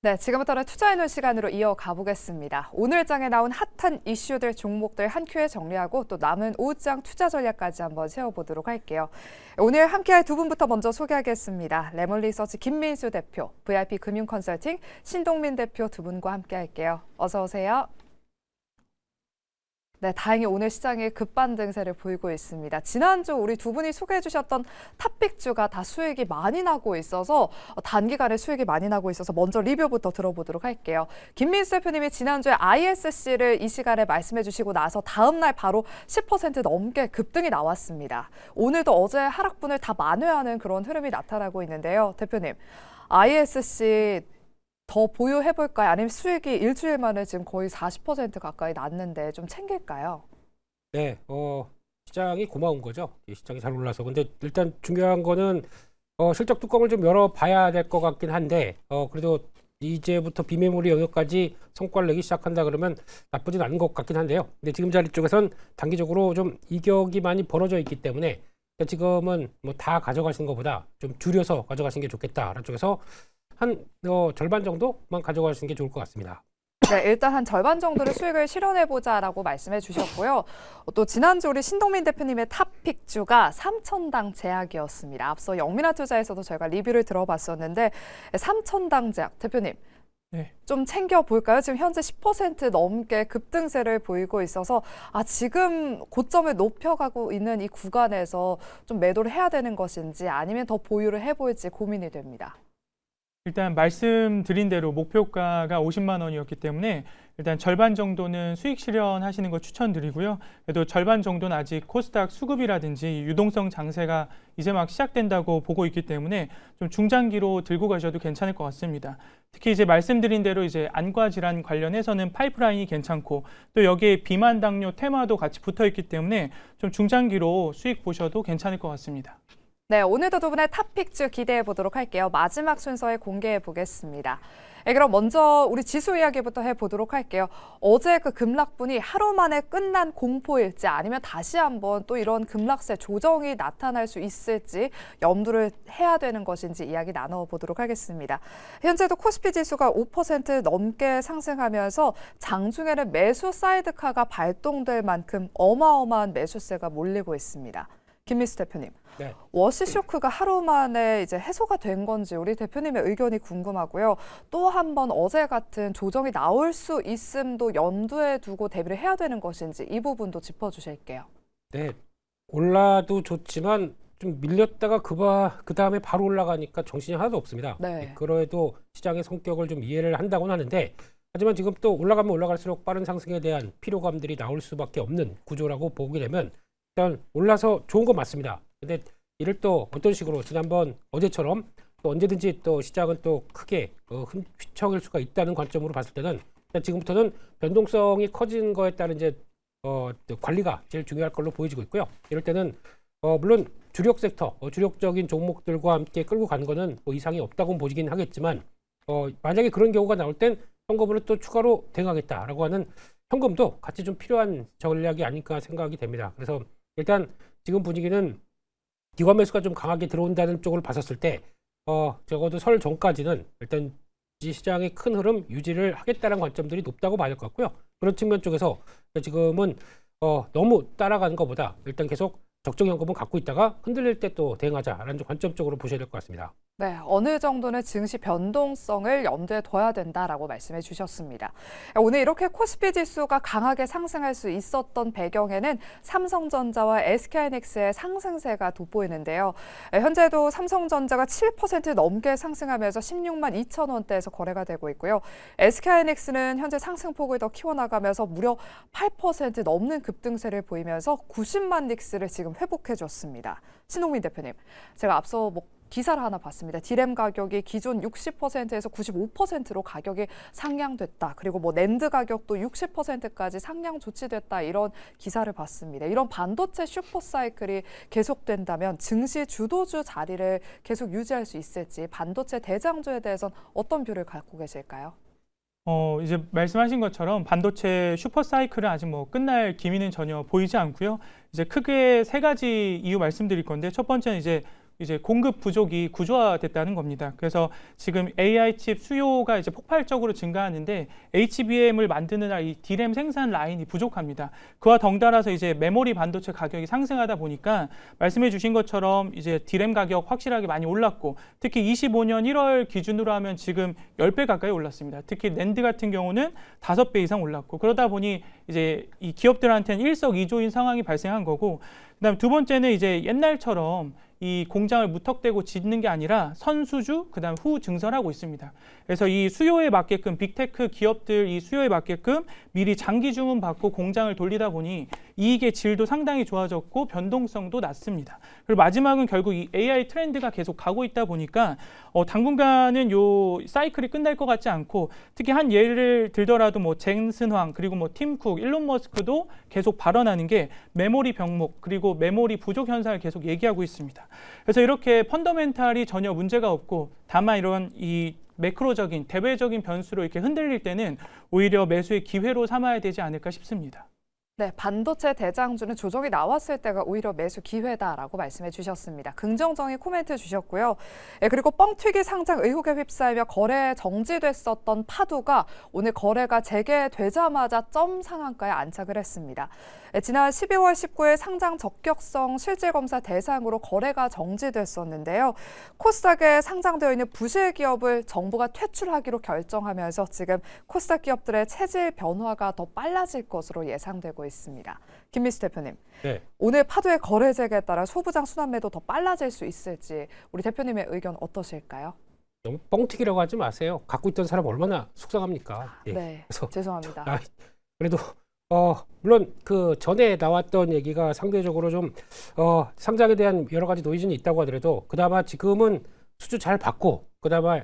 네, 지금부터는 투자해놓은 시간으로 이어가 보겠습니다. 오늘 장에 나온 핫한 이슈들, 종목들 한 큐에 정리하고 또 남은 오후장 투자 전략까지 한번 세워보도록 할게요. 오늘 함께할 두 분부터 먼저 소개하겠습니다. 레몬리서치 김민수 대표, VIP 금융컨설팅 신동민 대표 두 분과 함께할게요. 어서 오세요. 네, 다행히 오늘 시장이 급반등세를 보이고 있습니다. 지난주 우리 두 분이 소개해 주셨던 탑픽주가 다 수익이 많이 나고 있어서 단기간에 수익이 많이 나고 있어서 먼저 리뷰부터 들어보도록 할게요. 김민수 대표님이 지난주에 ISC를 이 시간에 말씀해 주시고 나서 다음 날 바로 10% 넘게 급등이 나왔습니다. 오늘도 어제 하락분을 다 만회하는 그런 흐름이 나타나고 있는데요. 대표님, ISC 더 보유해볼까요? 아니면 수익이 일주일 만에 지금 거의 40% 가까이 났는데 좀 챙길까요? 네, 시장이 고마운 거죠. 이 시장이 잘 올라서. 근데 일단 중요한 거는 실적 뚜껑을 좀 열어봐야 될 것 같긴 한데 그래도 이제부터 비메모리 영역까지 성과를 내기 시작한다 그러면 나쁘진 않은 것 같긴 한데요. 근데 지금 자리 쪽에선 단기적으로 좀 이격이 많이 벌어져 있기 때문에 지금은 뭐 다 가져가시는 것보다 좀 줄여서 가져가시는 게 좋겠다라는 쪽에서 한 절반 정도만 가져가시는 게 좋을 것 같습니다. 네, 일단 한 절반 정도를 수익을 실현해보자라고 말씀해 주셨고요. 또 지난주 우리 신동민 대표님의 탑픽주가 3,000당 제약이었습니다. 앞서 영민아 투자에서도 저희가 리뷰를 들어봤었는데 3,000당 제약 대표님. 네. 좀 챙겨볼까요? 지금 현재 10% 넘게 급등세를 보이고 있어서 지금 고점을 높여가고 있는 이 구간에서 좀 매도를 해야 되는 것인지 아니면 더 보유를 해볼지 고민이 됩니다. 일단 말씀드린 대로 목표가가 50만 원이었기 때문에 일단 절반 정도는 수익 실현하시는 거 추천드리고요. 그래도 절반 정도는 아직 코스닥 수급이라든지 유동성 장세가 이제 막 시작된다고 보고 있기 때문에 좀 중장기로 들고 가셔도 괜찮을 것 같습니다. 특히 이제 말씀드린 대로 이제 안과 질환 관련해서는 파이프라인이 괜찮고 또 여기에 비만 당뇨 테마도 같이 붙어 있기 때문에 좀 중장기로 수익 보셔도 괜찮을 것 같습니다. 네, 오늘도 두 분의 탑픽주 기대해 보도록 할게요. 마지막 순서에 공개해 보겠습니다. 그럼 먼저 우리 지수 이야기부터 해보도록 할게요. 어제 그 급락분이 하루 만에 끝난 공포일지 아니면 다시 한번 또 이런 급락세 조정이 나타날 수 있을지 염두를 해야 되는 것인지 이야기 나눠보도록 하겠습니다. 현재도 코스피 지수가 5% 넘게 상승하면서 장중에는 매수 사이드카가 발동될 만큼 어마어마한 매수세가 몰리고 있습니다. 김민수 대표님, 네. 워시 쇼크가 하루 만에 이제 해소가 된 건지 우리 대표님의 의견이 궁금하고요. 또 한 번 어제 같은 조정이 나올 수 있음도 염두에 두고 대비를 해야 되는 것인지 이 부분도 짚어주실게요. 네, 올라도 좋지만 좀 밀렸다가 그 다음에 바로 올라가니까 정신이 하나도 없습니다. 네. 그래도 시장의 성격을 좀 이해를 한다고는 하는데 하지만 지금 또 올라가면 올라갈수록 빠른 상승에 대한 피로감들이 나올 수밖에 없는 구조라고 보게 되면 일단 올라서 좋은 건 맞습니다. 근데 이를 또 어떤 식으로 지난번 어제처럼 또 언제든지 또 시장은 또 크게 휘청일 수가 있다는 관점으로 봤을 때는 일단 지금부터는 변동성이 커진 거에 따른 이제 관리가 제일 중요할 걸로 보여지고 있고요. 이럴 때는 물론 주력 섹터, 주력적인 종목들과 함께 끌고 가는 거는 뭐 이상이 없다고 보시긴 하겠지만 만약에 그런 경우가 나올 땐 현금으로 또 추가로 대응하겠다라고 하는 현금도 같이 좀 필요한 전략이 아닐까 생각이 됩니다. 그래서 일단 지금 분위기는 기관 매수가 좀 강하게 들어온다는 쪽으로 봤었을 때 적어도 설 전까지는 일단 이 시장의 큰 흐름 유지를 하겠다는 관점들이 높다고 봐야 될 것 같고요. 그런 측면 쪽에서 지금은 너무 따라가는 것보다 일단 계속 적정 현금은 갖고 있다가 흔들릴 때 또 대응하자라는 관점적으로 보셔야 될 것 같습니다. 네, 어느 정도는 증시 변동성을 염두에 둬야 된다라고 말씀해 주셨습니다. 오늘 이렇게 코스피 지수가 강하게 상승할 수 있었던 배경에는 삼성전자와 SK하이닉스의 상승세가 돋보이는데요. 현재도 삼성전자가 7% 넘게 상승하면서 16만 2천 원대에서 거래가 되고 있고요. SK하이닉스는 현재 상승폭을 더 키워나가면서 무려 8% 넘는 급등세를 보이면서 90만 닉스를 지금 회복해줬습니다. 신동민 대표님, 제가 앞서 기사를 하나 봤습니다. 디램 가격이 기존 60%에서 95%로 가격이 상향됐다. 그리고 낸드 가격도 60%까지 상향 조치됐다. 이런 기사를 봤습니다. 이런 반도체 슈퍼사이클이 계속된다면 증시 주도주 자리를 계속 유지할 수 있을지 반도체 대장주에 대해서는 어떤 뷰를 갖고 계실까요? 이제 말씀하신 것처럼 반도체 슈퍼사이클은 아직 끝날 기미는 전혀 보이지 않고요. 이제 크게 세 가지 이유 말씀드릴 건데 첫 번째는 이제 이제 공급 부족이 구조화됐다는 겁니다. 그래서 지금 AI 칩 수요가 이제 폭발적으로 증가하는데 HBM을 만드느라 이 D램 생산 라인이 부족합니다. 그와 덩달아서 이제 메모리 반도체 가격이 상승하다 보니까 말씀해 주신 것처럼 이제 D램 가격 확실하게 많이 올랐고 특히 25년 1월 기준으로 하면 지금 10배 가까이 올랐습니다. 특히 낸드 같은 경우는 5배 이상 올랐고 그러다 보니 이제 이 기업들한테는 일석이조인 상황이 발생한 거고 그다음 두 번째는 이제 옛날처럼 이 공장을 무턱대고 짓는 게 아니라 선수주, 그다음 후 증설하고 있습니다. 그래서 이 수요에 맞게끔 빅테크 기업들 이 수요에 맞게끔 미리 장기 주문 받고 공장을 돌리다 보니 이익의 질도 상당히 좋아졌고 변동성도 낮습니다. 그리고 마지막은 결국 이 AI 트렌드가 계속 가고 있다 보니까 당분간은 요 사이클이 끝날 것 같지 않고 특히 한 예를 들더라도 뭐 젠슨 황 그리고 뭐 팀 쿡, 일론 머스크도 계속 발언하는 게 메모리 병목 그리고 메모리 부족 현상을 계속 얘기하고 있습니다. 그래서 이렇게 펀더멘탈이 전혀 문제가 없고 다만 이런 이 매크로적인 대외적인 변수로 이렇게 흔들릴 때는 오히려 매수의 기회로 삼아야 되지 않을까 싶습니다. 네, 반도체 대장주는 조정이 나왔을 때가 오히려 매수 기회다라고 말씀해 주셨습니다. 긍정적인 코멘트 주셨고요. 그리고 뻥튀기 상장 의혹에 휩싸이며 거래 정지됐었던 파두가 오늘 거래가 재개되자마자 점 상한가에 안착을 했습니다. 지난 12월 19일 상장 적격성 실질검사 대상으로 거래가 정지됐었는데요. 코스닥에 상장되어 있는 부실 기업을 정부가 퇴출하기로 결정하면서 지금 코스닥 기업들의 체질 변화가 더 빨라질 것으로 예상되고 있습니다. 김미수 대표님, 네. 오늘 파도의 거래 재개에 따라 소부장 순환매도 더 빨라질 수 있을지 우리 대표님의 의견 어떠실까요? 너무 뻥튀기라고 하지 마세요. 갖고 있던 사람 얼마나 속상합니까? 예. 네, 그래서 죄송합니다. 그래도 물론 그 전에 나왔던 얘기가 상대적으로 좀 상장에 대한 여러 가지 노이즈는 있다고 하더라도 그나마 지금은 수주 잘 받고 그나마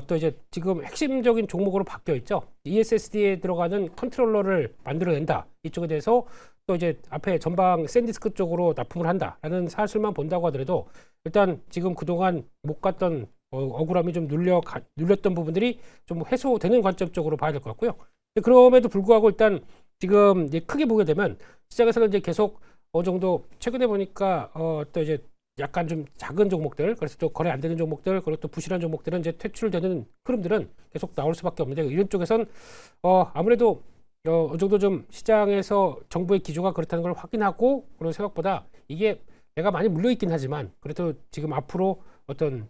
또 이제 지금 핵심적인 종목으로 바뀌어 있죠. ESSD에 들어가는 컨트롤러를 만들어낸다. 이쪽에 대해서 또 이제 앞에 전방 샌디스크 쪽으로 납품을 한다라는 사실만 본다고 하더라도 일단 지금 그동안 못 갔던 억울함이 좀 눌렸던 부분들이 좀 해소되는 관점적으로 봐야 될 것 같고요. 그럼에도 불구하고 일단 지금 이제 크게 보게 되면 시장에서는 이제 계속 어느 정도 최근에 보니까 또 이제 약간 좀 작은 종목들, 그래서 또 거래 안 되는 종목들, 그리고 또 부실한 종목들은 이제 퇴출되는 흐름들은 계속 나올 수밖에 없는데 이런 쪽에선 아무래도 어느 정도 좀 시장에서 정부의 기조가 그렇다는 걸 확인하고 그리고 생각보다 이게 내가 많이 물려 있긴 하지만 그래도 지금 앞으로 어떤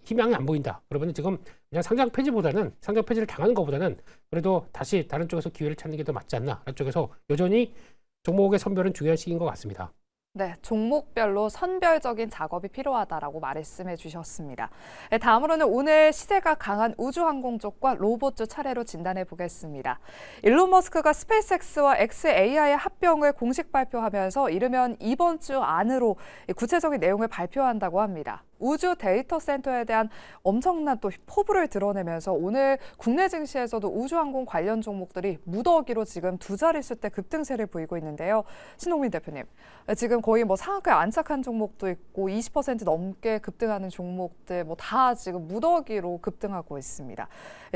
희망이 안 보인다. 그러면 지금 그냥 상장 폐지를 당하는 것보다는 그래도 다시 다른 쪽에서 기회를 찾는 게 더 맞지 않나. 그쪽에서 여전히 종목의 선별은 중요한 시기인 것 같습니다. 네, 종목별로 선별적인 작업이 필요하다라고 말씀해 주셨습니다. 네, 다음으로는 오늘 시세가 강한 우주항공 쪽과 로봇주 차례로 진단해 보겠습니다. 일론 머스크가 스페이스X와 xAI의 합병을 공식 발표하면서 이르면 이번 주 안으로 구체적인 내용을 발표한다고 합니다. 우주 데이터 센터에 대한 엄청난 또 포부를 드러내면서 오늘 국내 증시에서도 우주항공 관련 종목들이 무더기로 지금 두 자릿수대 급등세를 보이고 있는데요. 신동민 대표님, 지금 거의 뭐 상한가에 안착한 종목도 있고 20% 넘게 급등하는 종목들 뭐 다 지금 무더기로 급등하고 있습니다.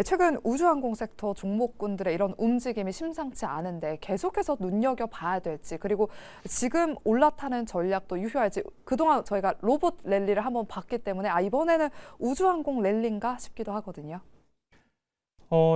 최근 우주항공 섹터 종목군들의 이런 움직임이 심상치 않은데 계속해서 눈여겨봐야 될지 그리고 지금 올라타는 전략도 유효할지 그동안 저희가 로봇 랠리를 한번 봤기 때문에 이번에는 우주항공 랠리인가 싶기도 하거든요.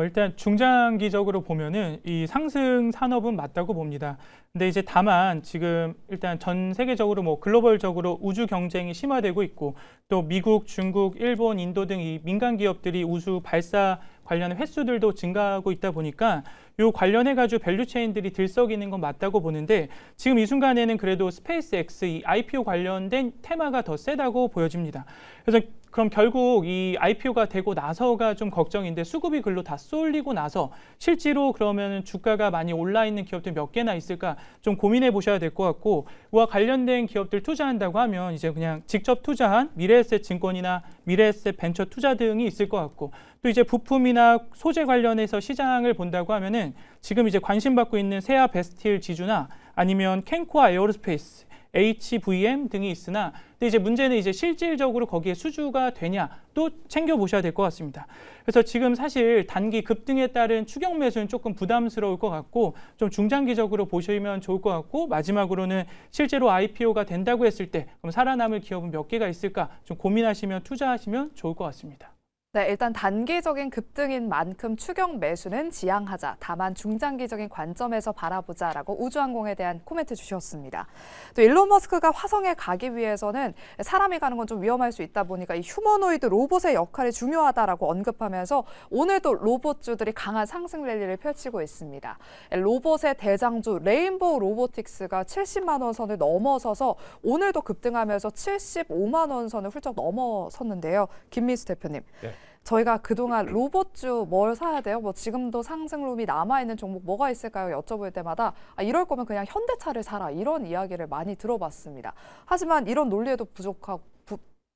일단 중장기적으로 보면은 이 상승 산업은 맞다고 봅니다. 근데 이제 다만 지금 일단 전 세계적으로 뭐 글로벌적으로 우주 경쟁이 심화되고 있고 또 미국, 중국, 일본, 인도 등 이 민간 기업들이 우주 발사 관련 횟수들도 증가하고 있다 보니까 요 관련해 가지고 밸류 체인들이 들썩이는 건 맞다고 보는데 지금 이 순간에는 그래도 스페이스X 이 IPO 관련된 테마가 더 세다고 보여집니다. 그래서 그럼 결국 이 IPO가 되고 나서가 좀 걱정인데 수급이 글로 다 쏠리고 나서 실제로 그러면 주가가 많이 올라 있는 기업들 몇 개나 있을까 좀 고민해 보셔야 될 것 같고 이와 관련된 기업들 투자한다고 하면 이제 그냥 직접 투자한 미래에셋 증권이나 미래에셋 벤처 투자 등이 있을 것 같고 또 이제 부품이나 소재 관련해서 시장을 본다고 하면은 지금 이제 관심 받고 있는 세아 베스틸 지주나 아니면 캔코아 에어로스페이스 HVM 등이 있으나 근데 이제 문제는 이제 실질적으로 거기에 수주가 되냐 또 챙겨보셔야 될 것 같습니다. 그래서 지금 사실 단기 급등에 따른 추격 매수는 조금 부담스러울 것 같고 좀 중장기적으로 보시면 좋을 것 같고 마지막으로는 실제로 IPO가 된다고 했을 때 그럼 살아남을 기업은 몇 개가 있을까 좀 고민하시면 투자하시면 좋을 것 같습니다. 네, 일단 단기적인 급등인 만큼 추격 매수는 지양하자. 다만 중장기적인 관점에서 바라보자라고 우주항공에 대한 코멘트 주셨습니다. 또 일론 머스크가 화성에 가기 위해서는 사람이 가는 건 좀 위험할 수 있다 보니까 이 휴머노이드 로봇의 역할이 중요하다라고 언급하면서 오늘도 로봇주들이 강한 상승 랠리를 펼치고 있습니다. 로봇의 대장주 레인보우 로보틱스가 70만 원 선을 넘어서서 오늘도 급등하면서 75만 원 선을 훌쩍 넘어섰는데요. 김민수 대표님. 네. 저희가 그동안 로봇주 뭘 사야 돼요? 뭐 지금도 상승룸이 남아있는 종목 뭐가 있을까요? 여쭤볼 때마다 이럴 거면 그냥 현대차를 사라 이런 이야기를 많이 들어봤습니다. 하지만 이런 논리에도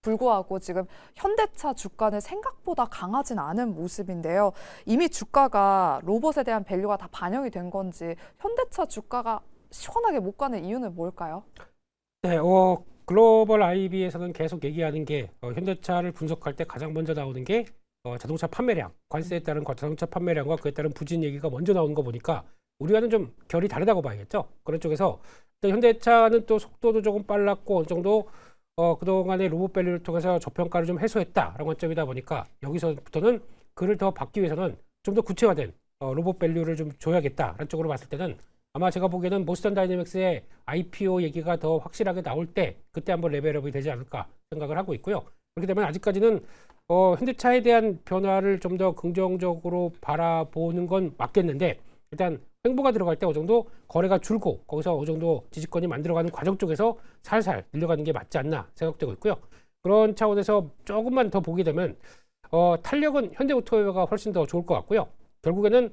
불구하고 지금 현대차 주가는 생각보다 강하진 않은 모습인데요. 이미 주가가 로봇에 대한 밸류가 다 반영이 된 건지 현대차 주가가 시원하게 못 가는 이유는 뭘까요? 네, 글로벌 IB에서는 계속 얘기하는 게 현대차를 분석할 때 가장 먼저 나오는 게 자동차 판매량, 관세에 따른 자동차 판매량과 그에 따른 부진 얘기가 먼저 나오는 거 보니까 우리와는 좀 결이 다르다고 봐야겠죠. 그런 쪽에서 현대차는 또 속도도 조금 빨랐고 어느 정도 그동안의 로봇 밸류를 통해서 저평가를 좀 해소했다라는 관점이다 보니까 여기서부터는 그를 더 받기 위해서는 좀 더 구체화된 로봇 밸류를 좀 줘야겠다라는 쪽으로 봤을 때는 아마 제가 보기에는 보스턴 다이내믹스의 IPO 얘기가 더 확실하게 나올 때 그때 한번 레벨업이 되지 않을까 생각을 하고 있고요. 그렇게 되면 아직까지는 현대차에 대한 변화를 좀 더 긍정적으로 바라보는 건 맞겠는데 일단 횡보가 들어갈 때 어느 정도 거래가 줄고 거기서 어느 정도 지지권이 만들어가는 과정 쪽에서 살살 늘려가는 게 맞지 않나 생각되고 있고요. 그런 차원에서 조금만 더 보게 되면 탄력은 현대오토웨어가 훨씬 더 좋을 것 같고요. 결국에는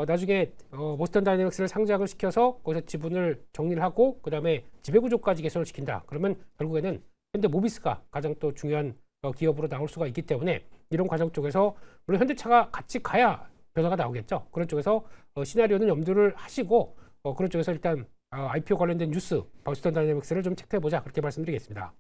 나중에 보스턴 다이내믹스를 상장을 시켜서 거기서 지분을 정리를 하고 그 다음에 지배구조까지 개선을 시킨다. 그러면 결국에는 현대모비스가 가장 또 중요한 기업으로 나올 수가 있기 때문에 이런 과정 쪽에서 물론 현대차가 같이 가야 변화가 나오겠죠. 그런 쪽에서 시나리오는 염두를 하시고 그런 쪽에서 일단 IPO 관련된 뉴스 보스턴 다이내믹스를 좀 체크해보자 그렇게 말씀드리겠습니다.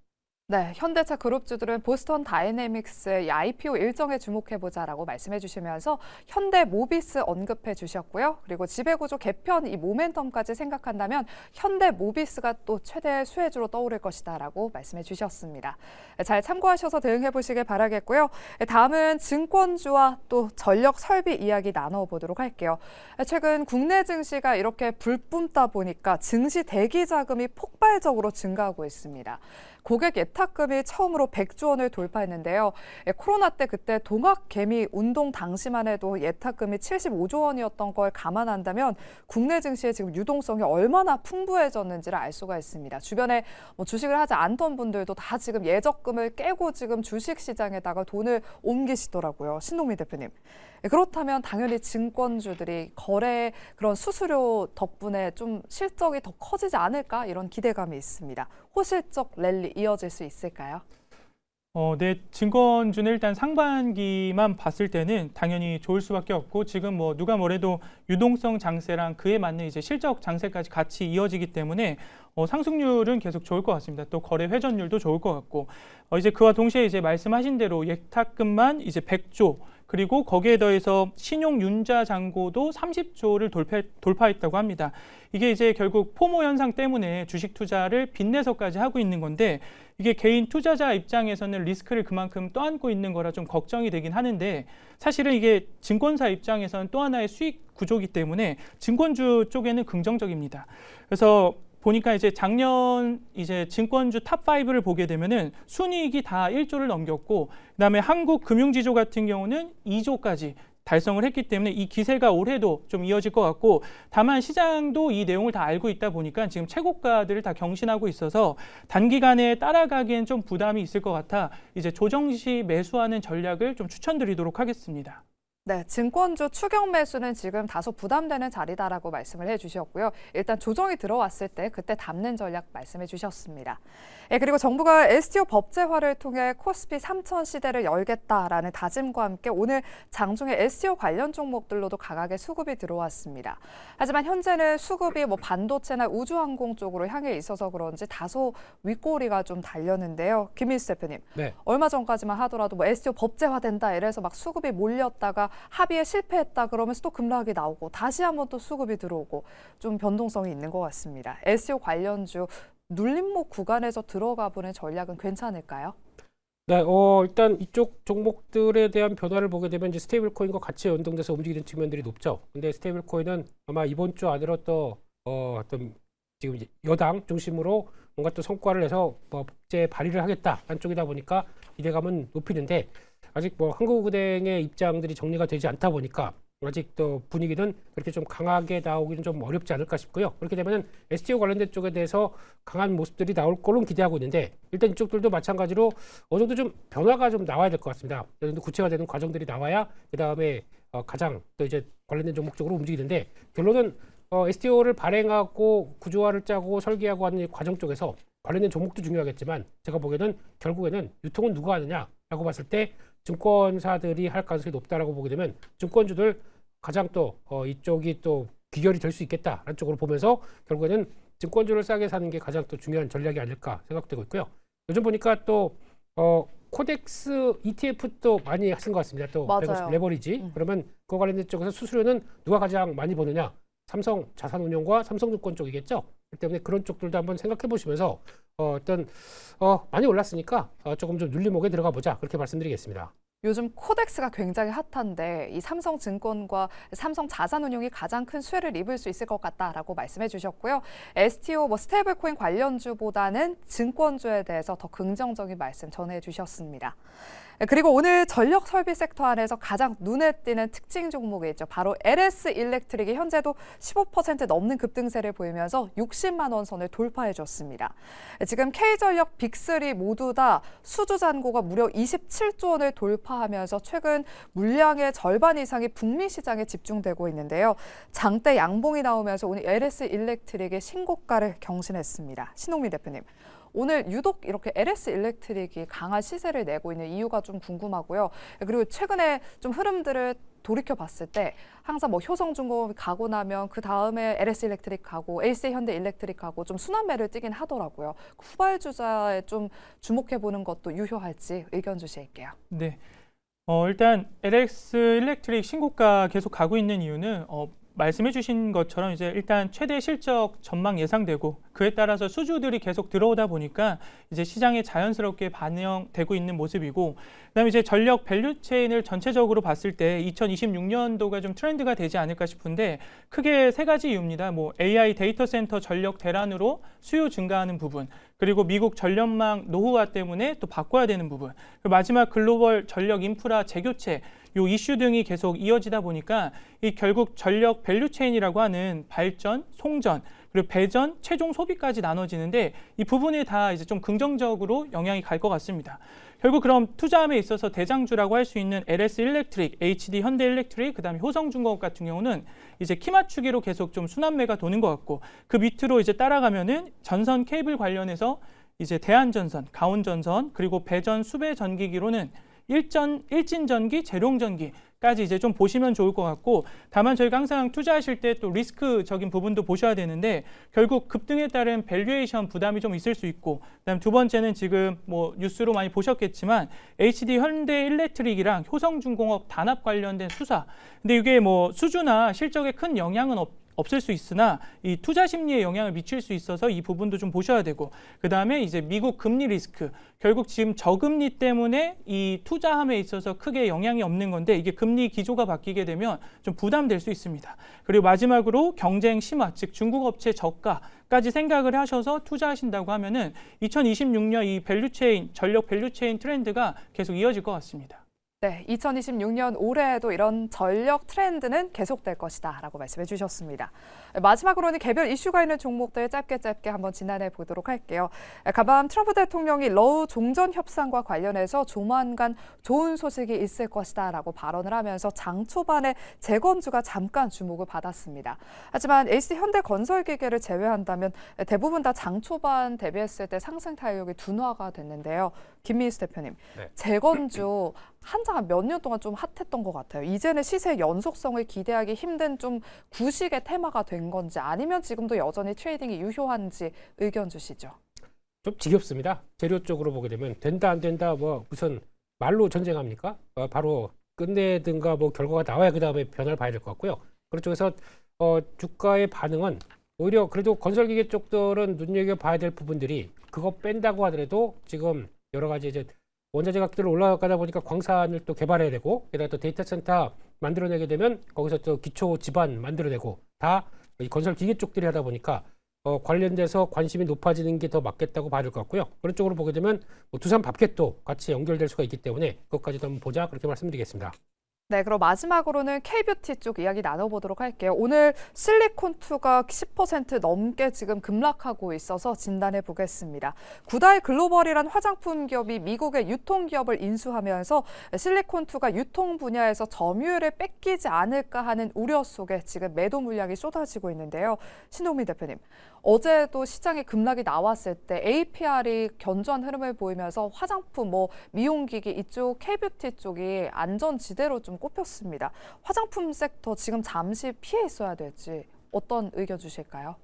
네, 현대차 그룹주들은 보스턴 다이내믹스의 IPO 일정에 주목해보자라고 말씀해 주시면서 현대모비스 언급해 주셨고요. 그리고 지배구조 개편 이 모멘텀까지 생각한다면 현대모비스가 또 최대 수혜주로 떠오를 것이다라고 말씀해 주셨습니다. 잘 참고하셔서 대응해 보시길 바라겠고요. 다음은 증권주와 또 전력 설비 이야기 나눠보도록 할게요. 최근 국내 증시가 이렇게 불뿜다 보니까 증시 대기 자금이 폭발적으로 증가하고 있습니다. 고객 예탁금이 처음으로 100조 원을 돌파했는데요. 코로나 때 그때 동학개미 운동 당시만 해도 예탁금이 75조 원이었던 걸 감안한다면 국내 증시의 지금 유동성이 얼마나 풍부해졌는지를 알 수가 있습니다. 주변에 주식을 하지 않던 분들도 다 지금 예적금을 깨고 지금 주식시장에다가 돈을 옮기시더라고요. 신동민 대표님. 그렇다면 당연히 증권주들이 거래 그런 수수료 덕분에 좀 실적이 더 커지지 않을까 이런 기대감이 있습니다. 호실적 랠리 이어질 수 있을까요? 네, 증권주는 일단 상반기만 봤을 때는 당연히 좋을 수밖에 없고 지금 누가 뭐래도 유동성 장세랑 그에 맞는 이제 실적 장세까지 같이 이어지기 때문에 상승률은 계속 좋을 것 같습니다. 또 거래 회전율도 좋을 것 같고 이제 그와 동시에 이제 말씀하신 대로 예탁금만 이제 100조 그리고 거기에 더해서 신용 융자 잔고도 30조를 돌파했다고 합니다. 이게 이제 결국 포모 현상 때문에 주식 투자를 빚내서까지 하고 있는 건데 이게 개인 투자자 입장에서는 리스크를 그만큼 떠안고 있는 거라 좀 걱정이 되긴 하는데 사실은 이게 증권사 입장에서는 또 하나의 수익 구조이기 때문에 증권주 쪽에는 긍정적입니다. 그래서 보니까 이제 작년 이제 증권주 탑5를 보게 되면은 순이익이 다 1조를 넘겼고 그다음에 한국금융지주 같은 경우는 2조까지 달성을 했기 때문에 이 기세가 올해도 좀 이어질 것 같고 다만 시장도 이 내용을 다 알고 있다 보니까 지금 최고가들을 다 경신하고 있어서 단기간에 따라가기엔 좀 부담이 있을 것 같아 이제 조정 시 매수하는 전략을 좀 추천드리도록 하겠습니다. 네, 증권주 추경 매수는 지금 다소 부담되는 자리다라고 말씀을 해주셨고요. 일단 조정이 들어왔을 때 그때 담는 전략 말씀해 주셨습니다. 그리고 정부가 STO 법제화를 통해 코스피 3천 시대를 열겠다라는 다짐과 함께 오늘 장중에 STO 관련 종목들로도 강하게 수급이 들어왔습니다. 하지만 현재는 수급이 반도체나 우주항공 쪽으로 향해 있어서 그런지 다소 윗꼬리가 좀 달렸는데요. 김민수 대표님, 네. 얼마 전까지만 하더라도 STO 법제화된다 이래서 막 수급이 몰렸다가 합의에 실패했다 그러면서 또 급락이 나오고 다시 한번 또 수급이 들어오고 좀 변동성이 있는 것 같습니다. STO 관련주 눌림목 구간에서 들어가 보는 전략은 괜찮을까요? 네, 일단 이쪽 종목들에 대한 변화를 보게 되면 이제 스테이블 코인과 같이 연동돼서 움직이는 측면들이 높죠. 근데 스테이블 코인은 아마 이번 주 안으로 또 어떤 지금 이제 여당 중심으로 뭔가 또 성과를 내서 법제 발의를 하겠다 한쪽이다 보니까 기대감은 높이는데 아직 한국은행의 입장들이 정리가 되지 않다 보니까 아직 또 분위기는 그렇게 좀 강하게 나오기는 좀 어렵지 않을까 싶고요. 그렇게 되면은 STO 관련된 쪽에 대해서 강한 모습들이 나올 거로 기대하고 있는데 일단 이쪽들도 마찬가지로 어느 정도 좀 변화가 좀 나와야 될 것 같습니다. 어느 정도 구체화되는 과정들이 나와야 그 다음에 가장 또 이제 관련된 종목 쪽으로 움직이는데 결론은 STO를 발행하고 구조화를 짜고 설계하고 하는 이 과정 쪽에서 관련된 종목도 중요하겠지만 제가 보기에는 결국에는 유통은 누가 하느냐라고 봤을 때 증권사들이 할 가능성이 높다라고 보게 되면 증권주들 가장 또 이쪽이 또 귀결이 될 수 있겠다라는 쪽으로 보면서 결국에는 증권주를 싸게 사는 게 가장 또 중요한 전략이 아닐까 생각되고 있고요. 요즘 보니까 또 코덱스 ETF도 많이 하신 것 같습니다. 또 맞아요. 레버리지. 그러면 그거 관련된 쪽에서 수수료는 누가 가장 많이 버느냐? 삼성 자산운용과 삼성증권 쪽이겠죠. 그렇기 때문에 그런 쪽들도 한번 생각해 보시면서 많이 올랐으니까 조금 좀 눌림목에 들어가 보자 그렇게 말씀드리겠습니다. 요즘 코덱스가 굉장히 핫한데 이 삼성증권과 삼성자산운용이 가장 큰 수혜를 입을 수 있을 것 같다라고 말씀해 주셨고요. STO 스테이블코인 관련주보다는 증권주에 대해서 더 긍정적인 말씀 전해 주셨습니다. 그리고 오늘 전력 설비 섹터 안에서 가장 눈에 띄는 특징 종목이 있죠. 바로 LS 일렉트릭이 현재도 15% 넘는 급등세를 보이면서 60만 원 선을 돌파해 줬습니다. 지금 K전력 빅3 모두 다 수주 잔고가 무려 27조 원을 돌파하면서 최근 물량의 절반 이상이 북미 시장에 집중되고 있는데요. 장대 양봉이 나오면서 오늘 LS 일렉트릭의 신고가를 경신했습니다. 신홍민 대표님. 오늘 유독 이렇게 LS 일렉트릭이 강한 시세를 내고 있는 이유가 좀 궁금하고요. 그리고 최근에 좀 흐름들을 돌이켜 봤을 때 항상 효성중공업이 가고 나면 그 다음에 LS 일렉트릭 가고 LC현대 일렉트릭 가고 좀 순환매를 띄긴 하더라고요. 후발주자에 좀 주목해 보는 것도 유효할지 의견 주실게요. 네. 일단 LS 일렉트릭 신고가 계속 가고 있는 이유는 말씀해 주신 것처럼 이제 일단 최대 실적 전망 예상되고 그에 따라서 수주들이 계속 들어오다 보니까 이제 시장에 자연스럽게 반영되고 있는 모습이고 그다음에 이제 전력 밸류 체인을 전체적으로 봤을 때 2026년도가 좀 트렌드가 되지 않을까 싶은데 크게 세 가지 이유입니다. AI 데이터 센터 전력 대란으로 수요 증가하는 부분, 그리고 미국 전력망 노후화 때문에 또 바꿔야 되는 부분, 그리고 마지막 글로벌 전력 인프라 재교체 요 이슈 등이 계속 이어지다 보니까 이 결국 전력 밸류 체인이라고 하는 발전, 송전, 그리고 배전, 최종 소비까지 나눠지는데 이 부분에 다 이제 좀 긍정적으로 영향이 갈 것 같습니다. 결국 그럼 투자함에 있어서 대장주라고 할 수 있는 LS 일렉트릭, HD 현대 일렉트릭, 그다음에 효성중공업 같은 경우는 이제 키 맞추기로 계속 좀 순환매가 도는 것 같고 그 밑으로 이제 따라가면은 전선 케이블 관련해서 이제 대한전선, 가온전선, 그리고 배전 수배 전기기로는 일진전기, 재룡전기까지 이제 좀 보시면 좋을 것 같고 다만 저희가 항상 투자하실 때 또 리스크적인 부분도 보셔야 되는데 결국 급등에 따른 밸류에이션 부담이 좀 있을 수 있고 그다음 두 번째는 지금 뉴스로 많이 보셨겠지만 HD 현대 일렉트릭이랑 효성중공업 단합 관련된 수사 근데 이게 수주나 실적에 큰 영향은 없을 수 있으나 이 투자 심리에 영향을 미칠 수 있어서 이 부분도 좀 보셔야 되고 그다음에 이제 미국 금리 리스크 결국 지금 저금리 때문에 이 투자함에 있어서 크게 영향이 없는 건데 이게 금리 기조가 바뀌게 되면 좀 부담될 수 있습니다. 그리고 마지막으로 경쟁 심화 즉 중국 업체 저가까지 생각을 하셔서 투자하신다고 하면은 2026년 이 밸류체인 전력 밸류체인 트렌드가 계속 이어질 것 같습니다. 네, 2026년 올해에도 이런 전력 트렌드는 계속될 것이다라고 말씀해 주셨습니다. 마지막으로는 개별 이슈가 있는 종목들 짧게 한번 진단해 보도록 할게요. 간밤 트럼프 대통령이 러우 종전 협상과 관련해서 조만간 좋은 소식이 있을 것이다라고 발언을 하면서 장 초반에 재건주가 잠깐 주목을 받았습니다. 하지만 LCD 현대건설기계를 제외한다면 대부분 다 장 초반 대비했을 때 상승 탄력이 둔화가 됐는데요. 김민수 대표님, 네. 재건주 한창 몇 년 동안 좀 핫했던 것 같아요. 이제는 시세 연속성을 기대하기 힘든 좀 구식의 테마가 된 건지 아니면 지금도 여전히 트레이딩이 유효한지 의견 주시죠. 좀 지겹습니다. 재료 쪽으로 보게 되면 된다 안 된다 뭐 무슨 말로 전쟁합니까? 바로 끝내든가 뭐 결과가 나와야 그 다음에 변화를 봐야 될 것 같고요. 그런 쪽에서 주가의 반응은 오히려 그래도 건설기계 쪽들은 눈여겨봐야 될 부분들이 그거 뺀다고 하더라도 지금 여러 가지 이제 원자재 가격들 올라가다 보니까 광산을 또 개발해야 되고 게다가 또 데이터 센터 만들어내게 되면 거기서 또 기초 기반 만들어내고 다 이 건설 기계 쪽들이 하다 보니까 관련돼서 관심이 높아지는 게 더 맞겠다고 봐야 될 것 같고요. 그런 쪽으로 보게 되면 뭐 두산 밥켓도 같이 연결될 수가 있기 때문에 그것까지도 한번 보자 그렇게 말씀드리겠습니다. 네, 그럼 마지막으로는 K뷰티 쪽 이야기 나눠보도록 할게요. 오늘 실리콘2가 10% 넘게 지금 급락하고 있어서 진단해 보겠습니다. 구다이 글로벌이란 화장품 기업이 미국의 유통기업을 인수하면서 실리콘2가 유통 분야에서 점유율을 뺏기지 않을까 하는 우려 속에 지금 매도 물량이 쏟아지고 있는데요. 신동민 대표님, 어제도 시장에 급락이 나왔을 때 APR이 견조한 흐름을 보이면서 화장품, 미용기기 이쪽 K뷰티 쪽이 안전지대로 좀 꼽혔습니다. 화장품 섹터 지금 잠시 피해 있어야 될지 어떤 의견 주실까요?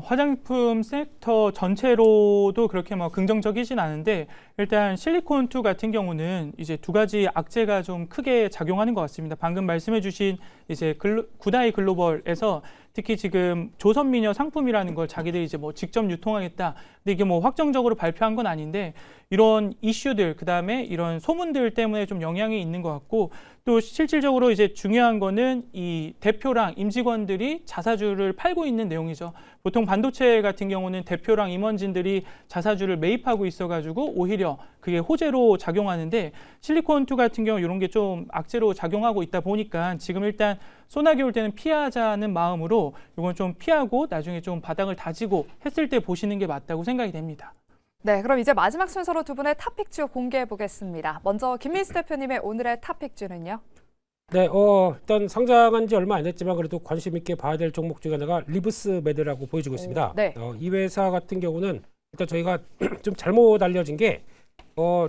화장품 섹터 전체로도 그렇게 긍정적이진 않은데 일단 실리콘2 같은 경우는 이제 두 가지 악재가 좀 크게 작용하는 것 같습니다. 방금 말씀해주신 이제 구다이 글로벌에서 특히 지금 조선미녀 상품이라는 걸 자기들이 이제 직접 유통하겠다. 근데 이게 확정적으로 발표한 건 아닌데 이런 이슈들 그다음에 이런 소문들 때문에 좀 영향이 있는 것 같고 또 실질적으로 이제 중요한 거는 이 대표랑 임직원들이 자사주를 팔고 있는 내용이죠. 보통 반도체 같은 경우는 대표랑 임원진들이 자사주를 매입하고 있어가지고 오히려 그게 호재로 작용하는데 실리콘2 같은 경우 이런 게 좀 악재로 작용하고 있다 보니까 지금 일단 소나기 올 때는 피하자는 마음으로 이건 좀 피하고 나중에 좀 바닥을 다지고 했을 때 보시는 게 맞다고 생각이 됩니다. 네, 그럼 이제 마지막 순서로 두 분의 탑픽주 공개해 보겠습니다. 먼저 김민수 대표님의 오늘의 탑픽주는요? 네, 일단 상장한 지 얼마 안 됐지만 그래도 관심 있게 봐야 될 종목 중에 하나가 리브스 매드라고 보여지고 있습니다. 네. 이 회사 같은 경우는 일단 저희가 좀 잘못 알려진 게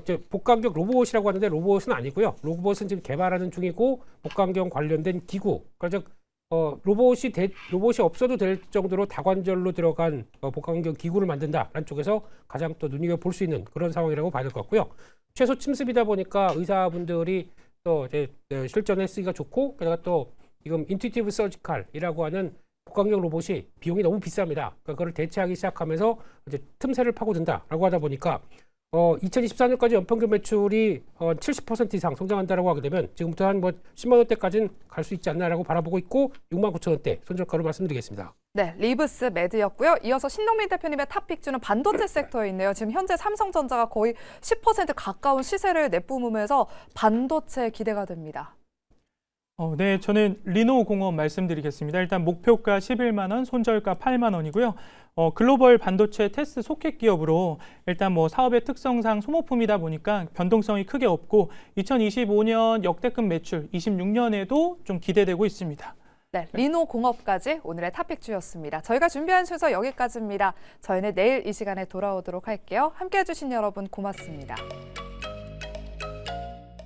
이제 복강경 로봇이라고 하는데 로봇은 아니고요. 로봇은 지금 개발하는 중이고 복강경 관련된 기구. 그러니까 로봇이 없어도 될 정도로 다관절로 들어간 복강경 기구를 만든다라는 쪽에서 가장 또 눈여겨볼 수 있는 그런 상황이라고 봐야 될 것 같고요. 최소 침습이다 보니까 의사분들이 또 이제 실전에 쓰기가 좋고 게다가 또 지금 인투이티브 서지컬이라고 하는 복강경 로봇이 비용이 너무 비쌉니다. 그러니까 그걸 대체하기 시작하면서 이제 틈새를 파고든다라고 하다 보니까 2024년까지 연평균 매출이 70% 이상 성장한다라고 하게 되면 지금부터 한 10만 원대까지는 갈 수 있지 않나라고 바라보고 있고 6만 9천 원대 손절가로 말씀드리겠습니다. 네, 리브스 매드였고요. 이어서 신동민 대표님의 탑픽주는 반도체 섹터에 있네요. 지금 현재 삼성전자가 거의 10% 가까운 시세를 내뿜으면서 반도체 기대가 됩니다. 네, 저는 리노공업 말씀드리겠습니다. 일단 목표가 11만 원, 손절가 8만 원이고요. 글로벌 반도체 테스트 소켓 기업으로 일단 사업의 특성상 소모품이다 보니까 변동성이 크게 없고 2025년 역대급 매출 26년에도 좀 기대되고 있습니다. 네, 리노공업까지 오늘의 탑픽주였습니다. 저희가 준비한 순서 여기까지입니다. 저희는 내일 이 시간에 돌아오도록 할게요. 함께해 주신 여러분 고맙습니다.